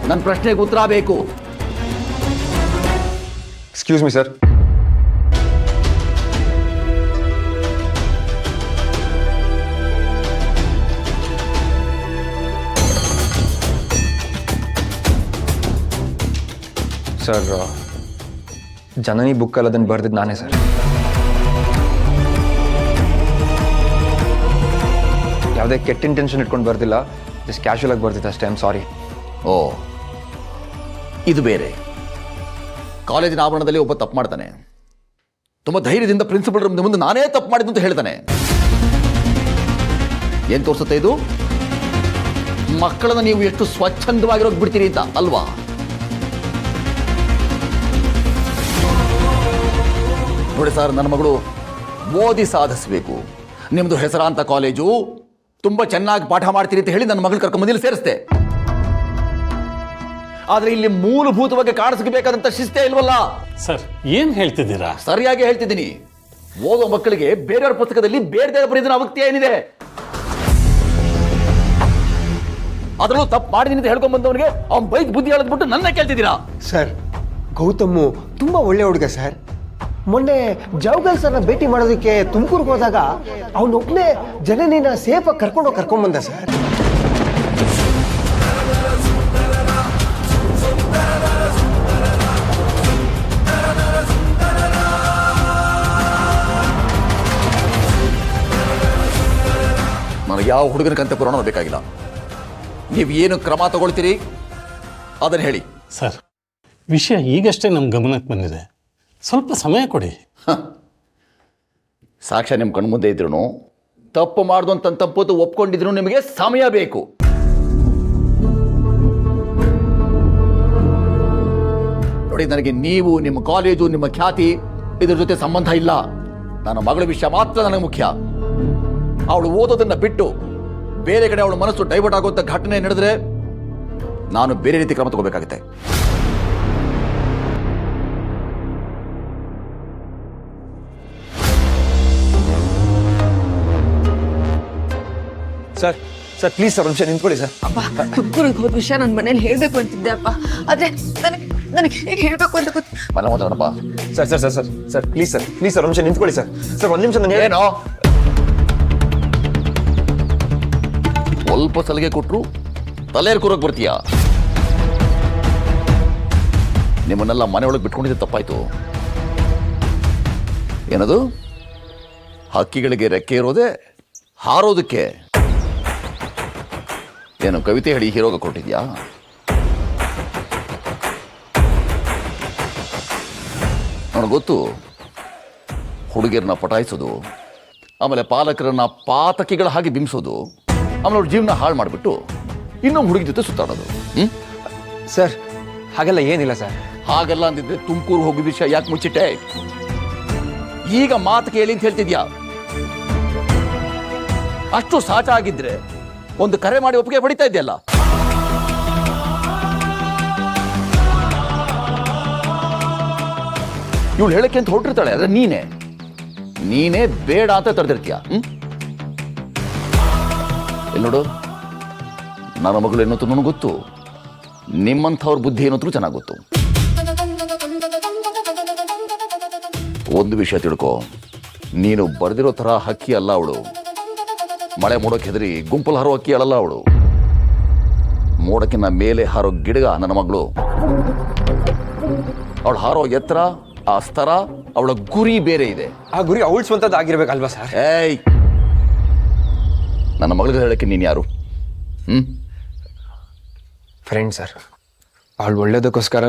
ನನ್ನ ಪ್ರಶ್ನೆಗೆ ಉತ್ತರ ಬೇಕು. Excuse me sir. ಸರ್, ಜನನಿ ಬುಕ್ಕಲ್ಲಿ ಅದನ್ನು ಬರೆದಿದ್ದು ನಾನೇ ಸರ್. ಯಾವುದೇ ಕೆಟ್ಟ ಇಂಟೆನ್ಷನ್ ಇಟ್ಕೊಂಡು ಬರ್ದಿಲ್ಲ, ಜಸ್ಟ್ ಕ್ಯಾಶುಯಲ್ ಆಗಿ ಬರ್ದಿತ್ತು ಅಷ್ಟೇ. I am sorry. ಓ, ಇದು ಬೇರೆ. ಕಾಲೇಜಿನ ಆವರಣದಲ್ಲಿ ಒಬ್ಬ ತಪ್ಪು ಮಾಡ್ತಾನೆ, ತುಂಬ ಧೈರ್ಯದಿಂದ ಪ್ರಿನ್ಸಿಪಲ್ ಮುಂದೆ ನಾನೇ ತಪ್ಪು ಮಾಡಿದ್ದು ಅಂತ ಹೇಳ್ತಾನೆ. ಏನು ತೋರಿಸುತ್ತೆ ಇದು? ಮಕ್ಕಳನ್ನ ನೀವು ಎಷ್ಟು ಸ್ವಚ್ಛಂದವಾಗಿರೋದು ಬಿಡ್ತೀರಿ ಅಂತ ಅಲ್ವಾ? ನೋಡಿ ಸರ್, ನನ್ನ ಮಗಳು ಓದಿ ಸಾಧಿಸಬೇಕು, ನಿಮ್ಮದು ಹೆಸರಾಂತ ಕಾಲೇಜು, ತುಂಬ ಚೆನ್ನಾಗಿ ಪಾಠ ಮಾಡ್ತೀರಿ ಅಂತ ಹೇಳಿ ನನ್ನ ಮಗಳು ಕರ್ಕೊಂಬಂದಿಲ್ಲಿ ಸೇರಿಸ್ದೆ. ಆದರೆ ಇಲ್ಲಿ ಮೂಲಭೂತವಾಗಿ ಕಾಣಿಸಬೇಕಾದಂಥ ಶಿಸ್ತೇ ಇಲ್ವಲ್ಲ ಸರ್. ಏನು ಹೇಳ್ತಿದ್ದೀರಾ? ಸರಿಯಾಗಿ ಹೇಳ್ತಿದ್ದೀನಿ. ಓದೋ ಮಕ್ಕಳಿಗೆ ಬೇರೆಯವ್ರ ಪುಸ್ತಕದಲ್ಲಿ ಬೇರೆ ಬರೆದಿನ ಅವತ್ಯ ಏನಿದೆ? ಅದರಲ್ಲೂ ತಪ್ಪು ಮಾಡಿದೀನಿ ಅಂತ ಹೇಳ್ಕೊಂಡ್ ಬಂದವನಿಗೆ ಅವ್ನ ಬೈಕ್ ಬುದ್ಧಿ ಹೇಳಿದ್ಬಿಟ್ಟು ನನ್ನ ಕೇಳ್ತಿದ್ದೀರಾ? ಸರ್, ಗೌತಮ್ ತುಂಬಾ ಒಳ್ಳೆ ಹುಡುಗ ಸರ್. ಮೊನ್ನೆ ಜವಗಲ್ ಸರ್ನ ಭೇಟಿ ಮಾಡೋದಕ್ಕೆ ತುಮಕೂರಿಗೆ ಹೋದಾಗ ಅವನೊಬ್ಬನೇ ಜನನಿನ ಸೇಫಾಗಿ ಕರ್ಕೊಂಡ್ಬಂದ ಸರ್. ನನಗೆ ಯಾವ ಹುಡುಗನಿಗಂತ ಪುರಾಣ ಬೇಕಾಗಿಲ್ಲ. ನೀವು ಏನು ಕ್ರಮ ತಗೊಳ್ತೀರಿ ಅದನ್ನು ಹೇಳಿ. ಸರ್, ವಿಷಯ ಈಗಷ್ಟೇ ನಮ್ಮ ಗಮನಕ್ಕೆ ಬಂದಿದೆ, ಸ್ವಲ್ಪ ಸಮಯ ಕೊಡಿ. ಸಾಕ್ಷ್ಯ ನಿಮ್ಮ ಕಣ್ಣು ಮುಂದೆ ಇದ್ರು, ತಪ್ಪು ಮಾಡ್ದು ಅಂತ ತಪ್ಪು ಒಪ್ಕೊಂಡಿದ್ರು ನಿಮಗೆ ಸಮಯ ಬೇಕು. ನೋಡಿ, ನನಗೆ ನೀವು, ನಿಮ್ಮ ಕಾಲೇಜು, ನಿಮ್ಮ ಖ್ಯಾತಿ ಇದ್ರ ಜೊತೆ ಸಂಬಂಧ ಇಲ್ಲ. ನನ್ನ ಮಗಳ ವಿಷಯ ಮಾತ್ರ ನನಗೆ ಮುಖ್ಯ. ಅವಳು ಓದೋದನ್ನ ಬಿಟ್ಟು ಬೇರೆ ಕಡೆ ಅವಳ ಮನಸ್ಸು ಡೈವರ್ಟ್ ಆಗುವಂತ ಘಟನೆ ನಡೆದ್ರೆ ನಾನು ಬೇರೆ ರೀತಿ ಕ್ರಮ ತಗೋಬೇಕಾಗುತ್ತೆ. ಸರ್, ಸರ್ ಪ್ಲೀಸ್ ಸರ್, ಒಂದು ನಿಮಿಷ ನಿಂತ್ಕೊಳ್ಳಿ ಸರ್. ಅಪ್ಪ, ತುಮಕೂರಿಗೆ ಹೋದ ವಿಷಯ ನನ್ನ ಮನೇಲಿ ಹೇಳ್ಬೇಕು ಅಂತಿದ್ದೆ ಅಪ್ಪ. ಆದ್ರೆ ನನಗೆ ಹೇಗೆ ಹೇಳ್ಬೇಕು ಅಂತ ಗೊತ್ತು. ಮಾತಾಡೋಣಪ್ಪ. Sir sir sir sir sir please sir, please sir, ಒಂದು ನಿಮಿಷ ನಿಂತ್ಕೊಳ್ಳಿ ಸರ್. ಸರ್ ಒಂದು ನಿಮಿಷ, ನಾನು ಏನೋ ಸ್ವಲ್ಪ ಸಲಿಗೆ ಕೊಟ್ಟರು ತಲೆಯಲ್ಲಿ ಕೂರಕ್ಕೆ ಬರ್ತೀಯಾ? ನಿಮ್ಮನ್ನೆಲ್ಲ ಮನೆಯೊಳಗೆ ಬಿಟ್ಕೊಂಡಿದ್ದೆ ತಪ್ಪಾಯ್ತು. ಏನದು? ಹಕ್ಕಿಗಳಿಗೆ ರೆಕ್ಕೆ ಇರೋದೆ ಹಾರೋದಕ್ಕೆ. ಏನು ಕವಿತೆ ಹೇಳಿ ಹೀರೋಗ ಕೊಟ್ಟಿದ್ಯಾ? ನನಗೆ ಗೊತ್ತು, ಹುಡುಗಿಯರನ್ನ ಪಟಾಯಿಸೋದು, ಆಮೇಲೆ ಪಾಲಕರನ್ನ ಪಾತಕಿಗಳ ಹಾಗೆ ಬಿಂಬಿಸೋದು, ಆಮೇಲೆ ಅವ್ರ ಜೀವನ ಹಾಳು ಮಾಡಿಬಿಟ್ಟು ಇನ್ನೊಂದು ಹುಡುಗಿ ಜೊತೆ ಸುತ್ತಾಡೋದು. ಸರ್ ಹಾಗೆಲ್ಲ ಏನಿಲ್ಲ ಸರ್. ಹಾಗೆಲ್ಲ ಅಂದಿದ್ರೆ ತುಮಕೂರು ಹೋಗಿದ ವಿಷಯ ಯಾಕೆ ಮುಚ್ಚಿಟ್ಟೆ? ಈಗ ಮಾತು ಕೇಳಿ ಅಂತ ಹೇಳ್ತಿದ್ಯಾ? ಅಷ್ಟು ಸಾಚ ಆಗಿದ್ರೆ ಒಂದು ಕರೆ ಮಾಡಿ ಒಪ್ಪಿಗೆ ಪಡಿತಾ ಇದೆಯಲ್ಲ. ಇವಳು ಹೇಳಕ್ಕೆ ಅಂತ ಹೊರಟಿರ್ತಾಳೆ, ಅದ್ರೆ ನೀನೇ ಬೇಡ ಅಂತ ತಡೆದಿರ್ತೀಯ. ಇಲ್ಲಿ ನೋಡು, ನನ್ನ ಮಗಳು ಏನಂತ ನನಗೆ ಗೊತ್ತು, ನಿಮ್ಮಂಥವ್ರ ಬುದ್ಧಿ ಏನಂತೂ ಚೆನ್ನಾಗಿ ಗೊತ್ತು. ಒಂದು ವಿಷಯ ತಿಳ್ಕೊ, ನೀನು ಬರೆದಿರೋ ಥರ ಹಕ್ಕಿ ಅಲ್ಲ ಅವಳು. ಮಳೆ ಮೋಡಕ್ಕೆ ಹೆದರಿ ಗುಂಪಲ್ಲಿ ಹಾರೋ ಹಕ್ಕಿ ಅಳಲ್ಲ ಅವಳು. ಮೋಡಕ್ಕಿನ್ನ ಮೇಲೆ ಹಾರೋ ಗಿಡಗ ನನ್ನ ಮಗಳು. ಅವಳು ಹಾರೋ ಎತ್ತರ, ಆ ಸ್ತರ, ಅವಳ ಗುರಿ ಬೇರೆ ಇದೆ. ಆ ಗುರಿ ಅವಳು ಸ್ವಂತದ್ದು ಆಗಿರ್ಬೇಕಲ್ವಾ ಸರ್? ಏಯ್, ನನ್ನ ಮಗಳಿಗೆ ಹೇಳಕ್ಕೆ ನೀನು ಯಾರು? ಫ್ರೆಂಡ್ ಸರ್, ಅವಳು ಒಳ್ಳೇದಕ್ಕೋಸ್ಕರ.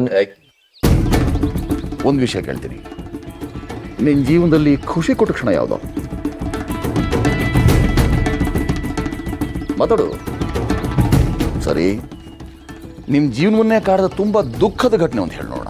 ಒಂದು ವಿಷಯ ಕೇಳ್ತೀನಿ, ನಿನ್ನ ಜೀವನದಲ್ಲಿ ಖುಷಿ ಕೊಟ್ಟ ಕ್ಷಣ ಯಾವುದೋ? ಮಾತಾಡು. ಸರಿ, ನಿಮ್ಮ ಜೀವನವನ್ನೇ ಕಾಡದ ತುಂಬ ದುಃಖದ ಘಟನೆ ಅಂತ ಹೇಳಿ ನೋಡೋಣ.